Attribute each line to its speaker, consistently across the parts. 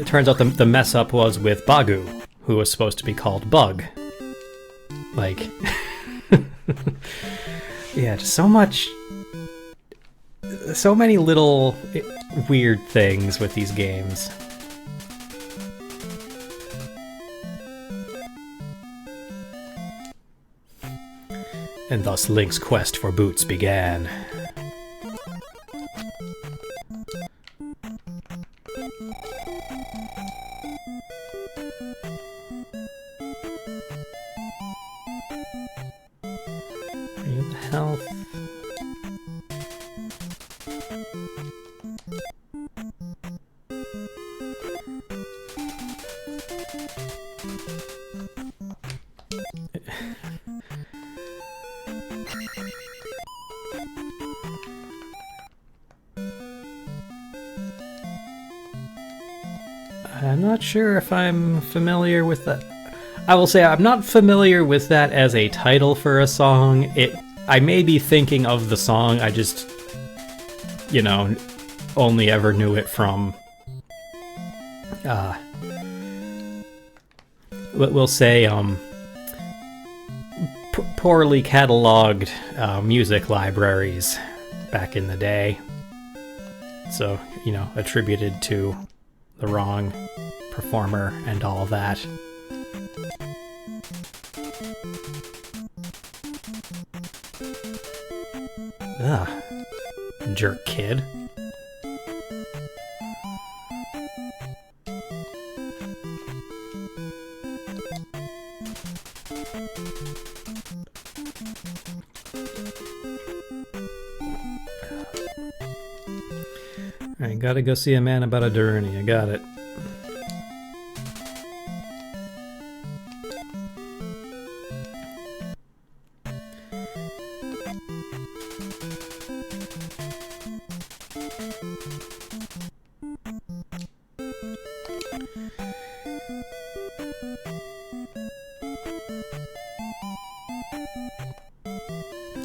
Speaker 1: it turns out the mess up was with Bagu, who was supposed to be called Bug. Like, yeah, just so many little weird things with these games. And thus Link's quest for boots began. Health. I'm not sure if I'm familiar with that. I will say I'm not familiar with that as a title for a song. I may be thinking of the song, I just, only ever knew it from, we'll say, poorly cataloged music libraries back in the day. So, attributed to the wrong performer and all that. Ugh. Jerk kid. Alright, gotta go see a man about a journey. I got it.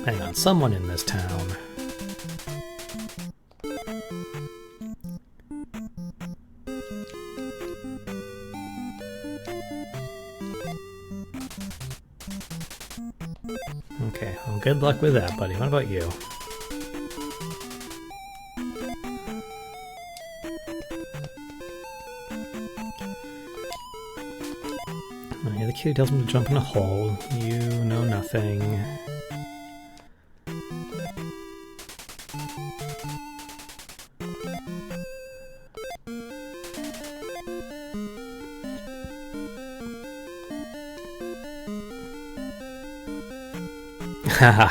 Speaker 1: Hang on, someone in this town. Okay, well, good luck with that, buddy. What about you? Oh, yeah, the kid tells him to jump in a hole. You know nothing. Haha.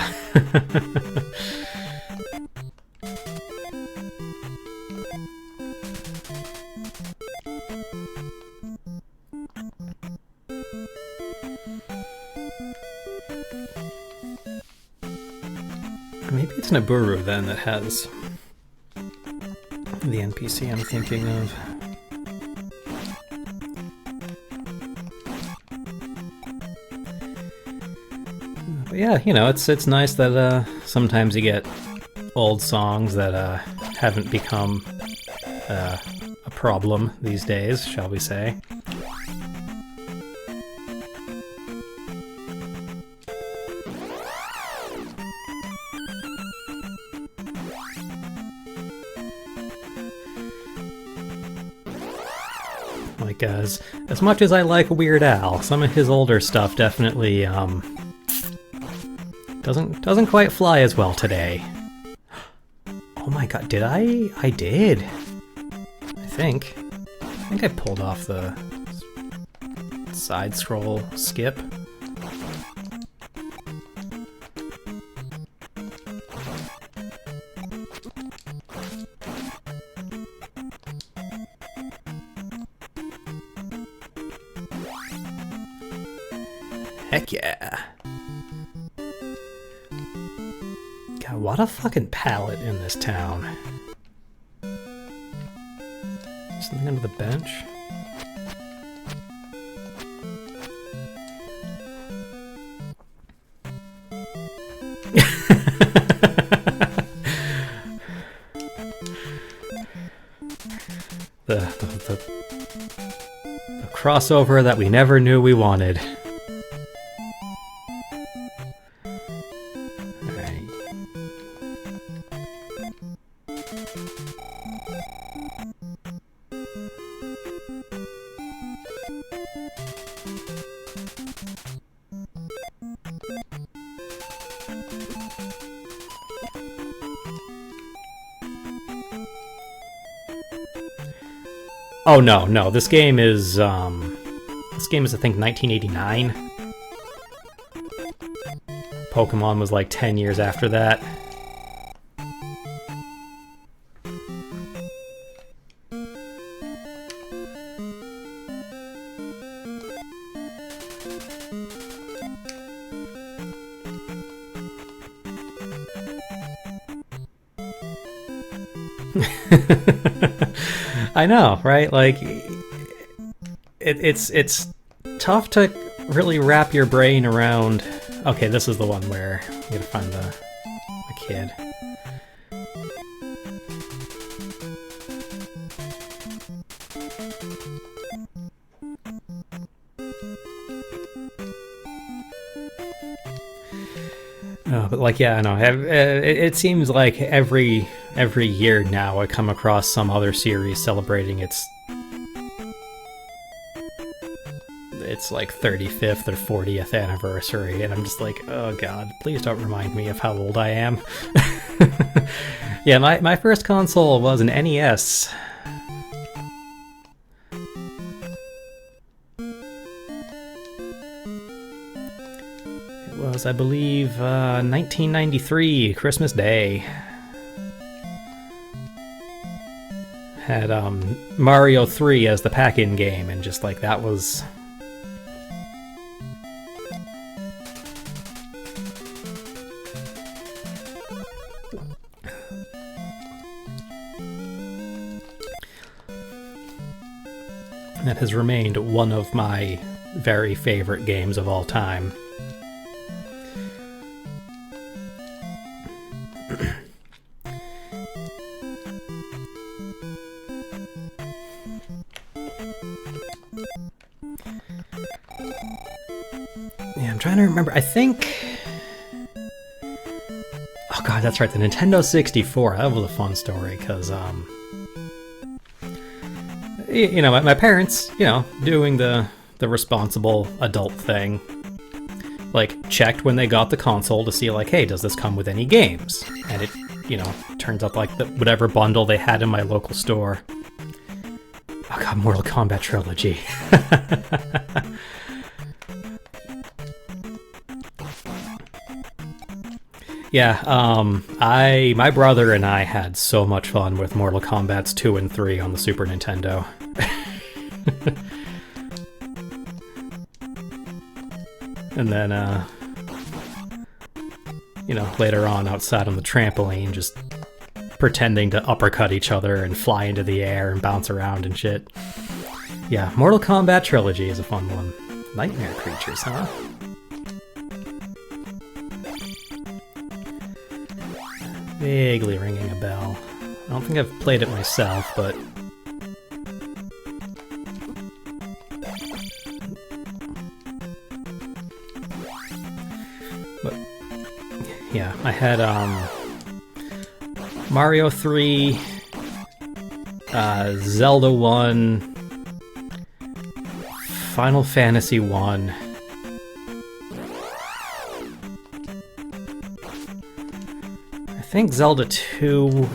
Speaker 1: Maybe it's Naburu then that has the NPC I'm thinking of. But yeah, it's nice that sometimes you get old songs that haven't become a problem these days, shall we say. Like, as much as I like Weird Al, some of his older stuff definitely doesn't quite fly as well today. Oh my god, did I? I did. I think I pulled off the side scroll skip. Heck yeah. God, what a fucking palette in this town. Something under the bench? A crossover that we never knew we wanted. Alright. Oh no, this game is I think 1989. Pokemon was like 10 years after that. I know, right? Like, it's tough to really wrap your brain around. Okay, this is the one where you gotta find the kid. No, but like, yeah, I know. It seems like every year now I come across some other series celebrating its like 35th or 40th anniversary, and I'm just like, oh god, please don't remind me of how old I am. Yeah, my first console was an NES. It was, I believe, 1993, Christmas Day. Had Mario 3 as the pack-in game, and just like, that was... that has remained one of my very favorite games of all time. Yeah, I'm trying to remember. I think... Oh god, that's right, the Nintendo 64. That was a fun story, because, you know, my parents, you know, doing the responsible adult thing, like, checked when they got the console to see, like, hey, does this come with any games? And it, you know, turns out, like, whatever bundle they had in my local store. Oh god, Mortal Kombat Trilogy. Yeah, my brother and I had so much fun with Mortal Kombat's 2 and 3 on the Super Nintendo. And then, you know, later on outside on the trampoline, just pretending to uppercut each other and fly into the air and bounce around and shit. Yeah, Mortal Kombat Trilogy is a fun one. Nightmare creatures, huh? Vaguely ringing a bell. I don't think I've played it myself, but... yeah, I had Mario 3, Zelda 1, Final Fantasy 1, I think Zelda 2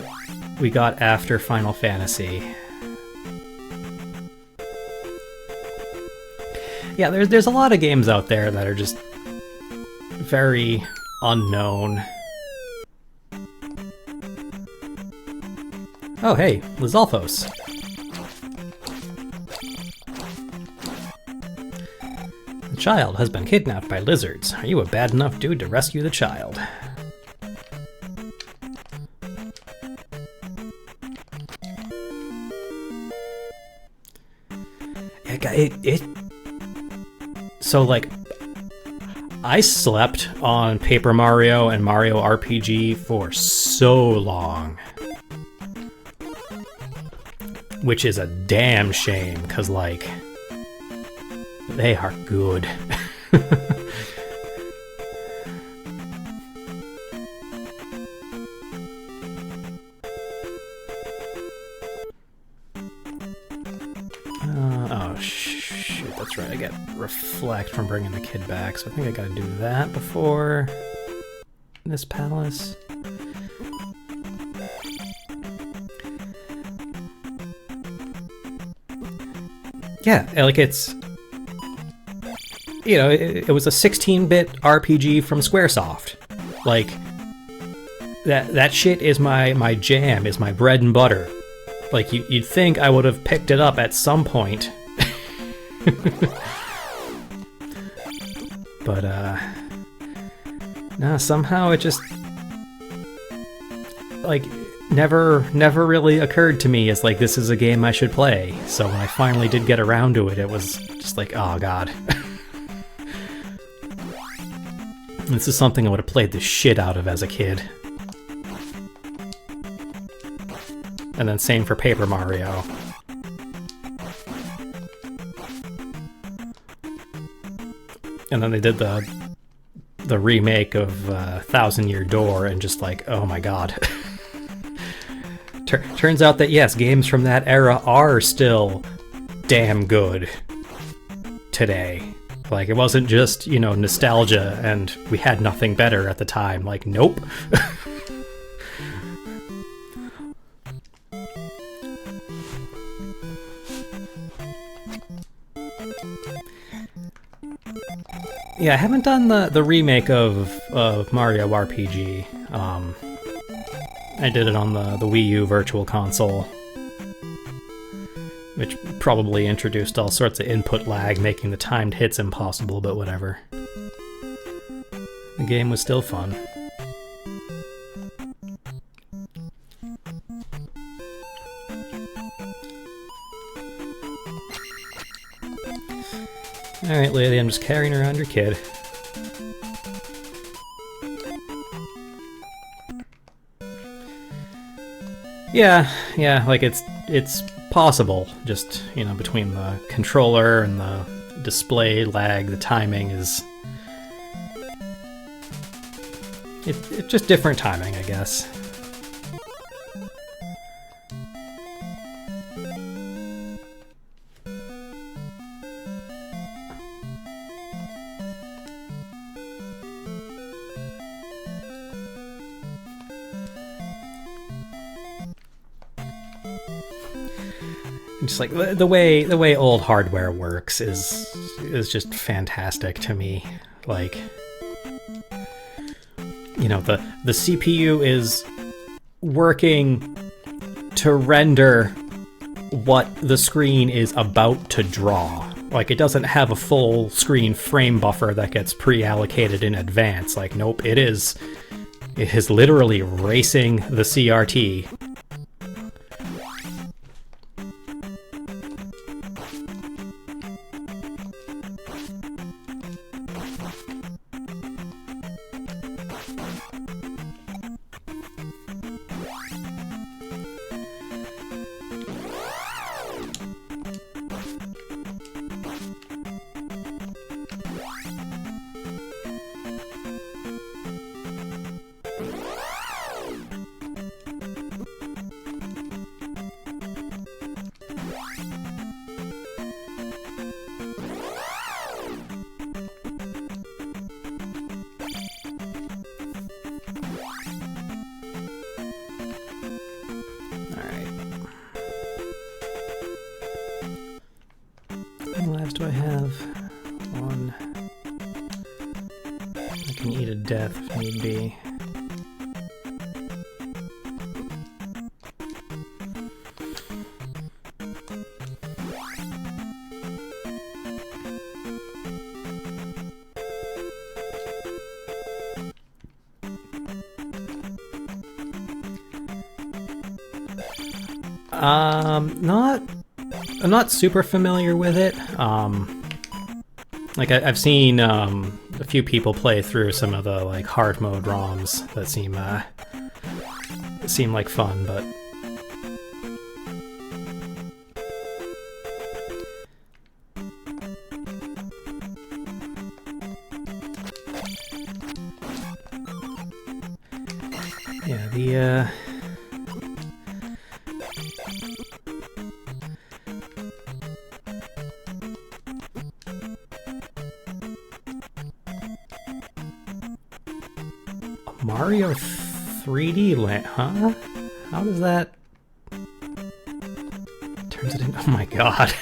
Speaker 1: we got after Final Fantasy. Yeah, there's a lot of games out there that are just very unknown. Oh hey, Lizalfos. The child has been kidnapped by lizards. Are you a bad enough dude to rescue the child? So, like, I slept on Paper Mario and Mario RPG for so long. which is a damn shame, because, like, they are good. Oh, shoot, that's right, I get reflect from bringing the kid back, so I think I gotta do that before this palace. Yeah, like it's, you know, it was a 16-bit RPG from Squaresoft. Like, that shit is my jam, is my bread and butter. Like, you'd think I would have picked it up at some point. But, no, somehow it just, like, never really occurred to me as, like, this is a game I should play. So when I finally did get around to it, it was just like, oh god. This is something I would have played the shit out of as a kid. And then same for Paper Mario. And then they did the remake of Thousand Year Door, and just like, oh my god. Turns out that yes, games from that era are still damn good today. Like, it wasn't just, you know, nostalgia and we had nothing better at the time. Like, nope. Yeah, I haven't done the remake of Mario RPG. I did it on the Wii U Virtual Console, which probably introduced all sorts of input lag, making the timed hits impossible, but whatever. The game was still fun. Alright, lady, I'm just carrying around your kid. Yeah, like it's possible, just, you know, between the controller and the display lag, the timing is... It's just different timing, I guess. Just like the way old hardware works is just fantastic to me. Like, you know, the CPU is working to render what the screen is about to draw. Like, it doesn't have a full screen frame buffer that gets pre-allocated in advance. Like, nope, it is literally racing the CRT. Lives do I have? One. I can eat a death if need be. I'm not super familiar with it. Like I've seen a few people play through some of the like hard mode ROMs that seem like fun, but the Mario 3D land, huh? How does that turns it in? Oh my god.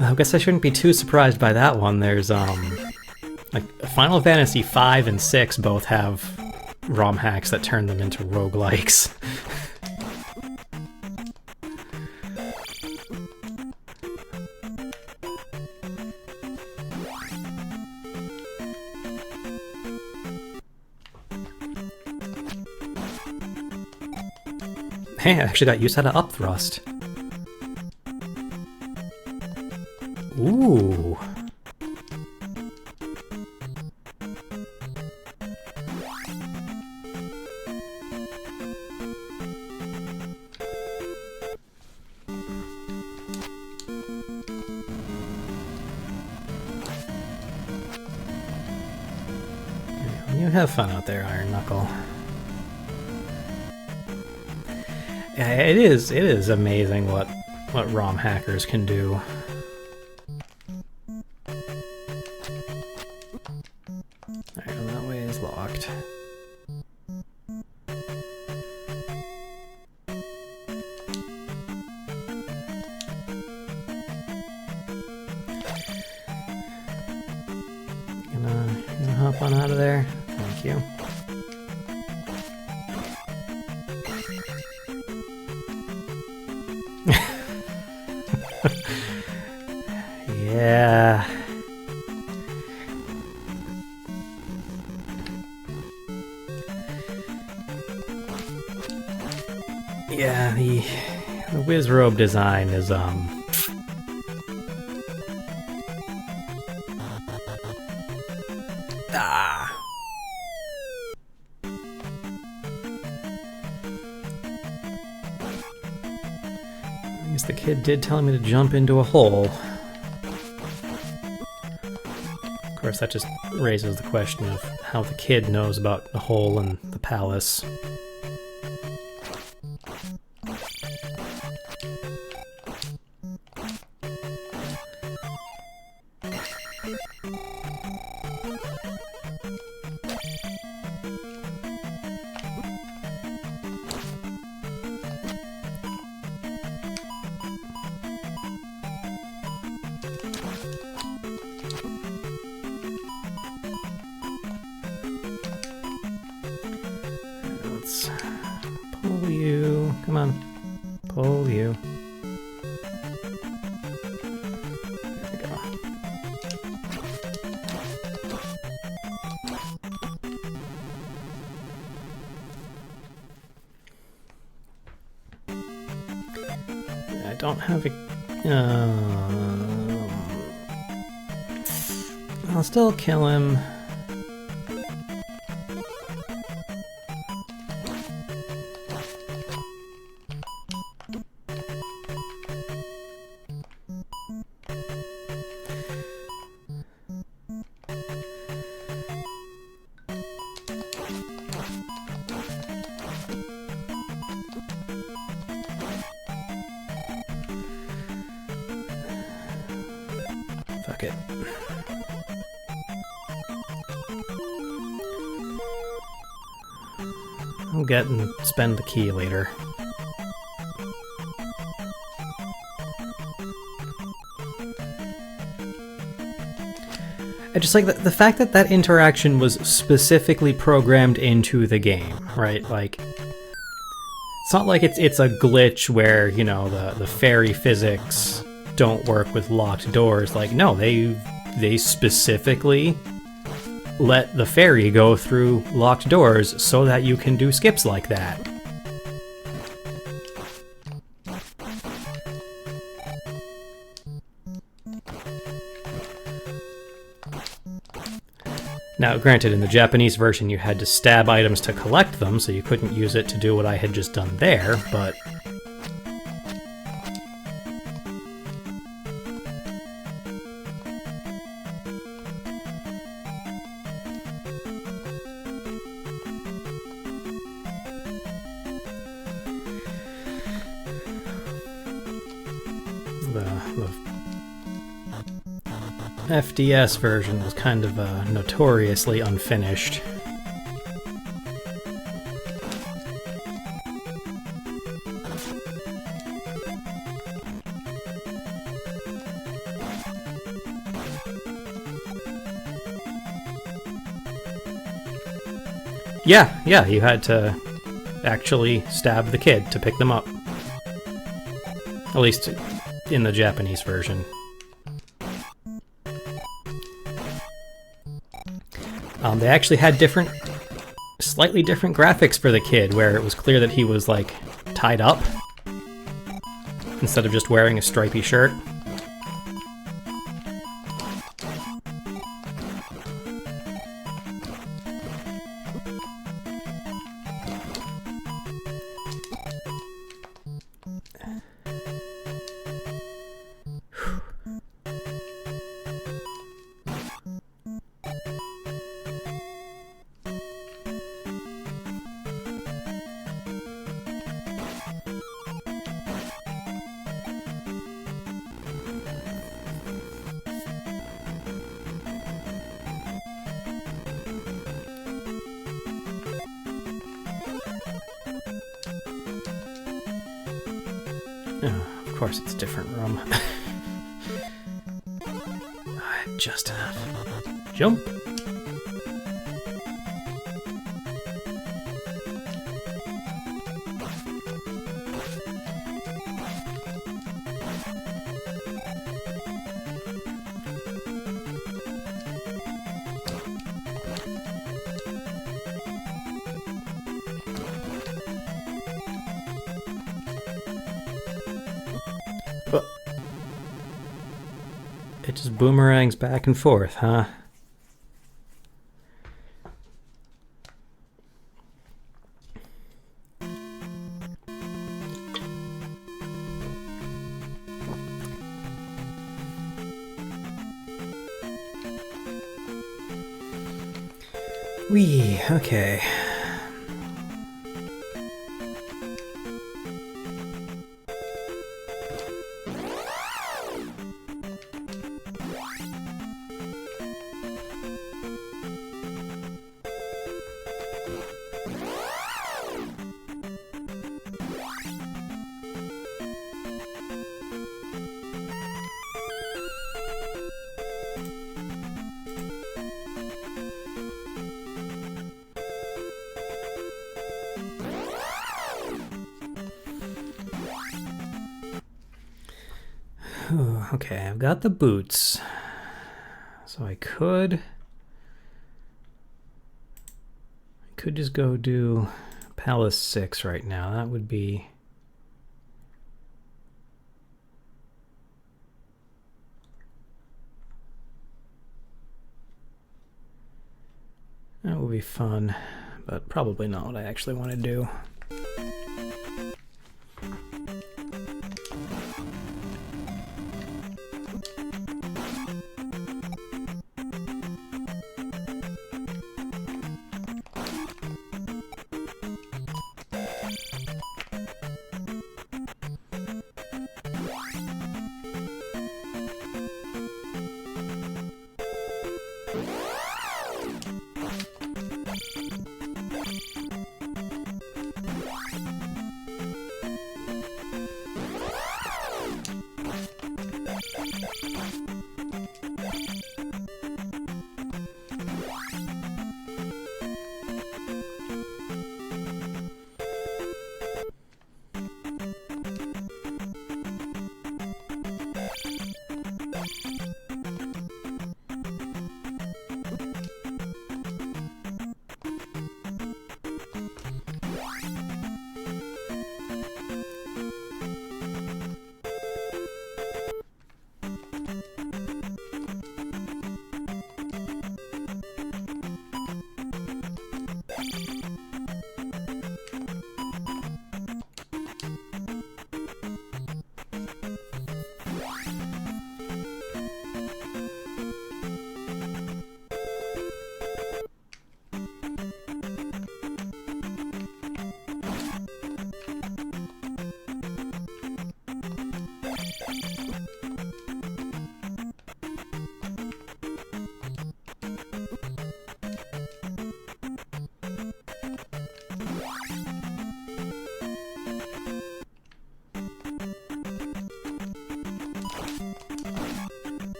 Speaker 1: I guess I shouldn't be too surprised by that one. There's like Final Fantasy 5 and 6 both have ROM hacks that turn them into roguelikes. Hey, I actually got used how to up thrust. Ooh. You have fun out there, Iron Knuckle. Yeah, it is amazing what ROM hackers can do. Alright, well, that way is locked. Gonna hop on out of there? Thank you. Yeah. Yeah, the Wizrobe design is I guess the kid did tell me to jump into a hole. Of course, that just raises the question of how the kid knows about the hole in the palace. Let's pull you. Come on. Pull you. There we go. I don't have a... I'll still kill him. Fuck it. I'll get and spend the key later. I just like the fact that that interaction was specifically programmed into the game, right? Like, it's not like it's a glitch where, you know, the fairy physics don't work with locked doors. Like, no, they specifically let the fairy go through locked doors so that you can do skips like that. Now, granted, in the Japanese version you had to stab items to collect them, so you couldn't use it to do what I had just done there, but... the FDS version was kind of notoriously unfinished. Yeah, you had to actually stab the kid to pick them up. At least in the Japanese version. They actually had slightly different graphics for the kid, where it was clear that he was, like, tied up instead of just wearing a stripy shirt. Oh, of course it's a different room. Just enough. Jump! It just boomerangs back and forth, huh? Wee, okay. Okay, I've got the boots, so I could just go do Palace 6 right now. That would be fun, but probably not what I actually want to do.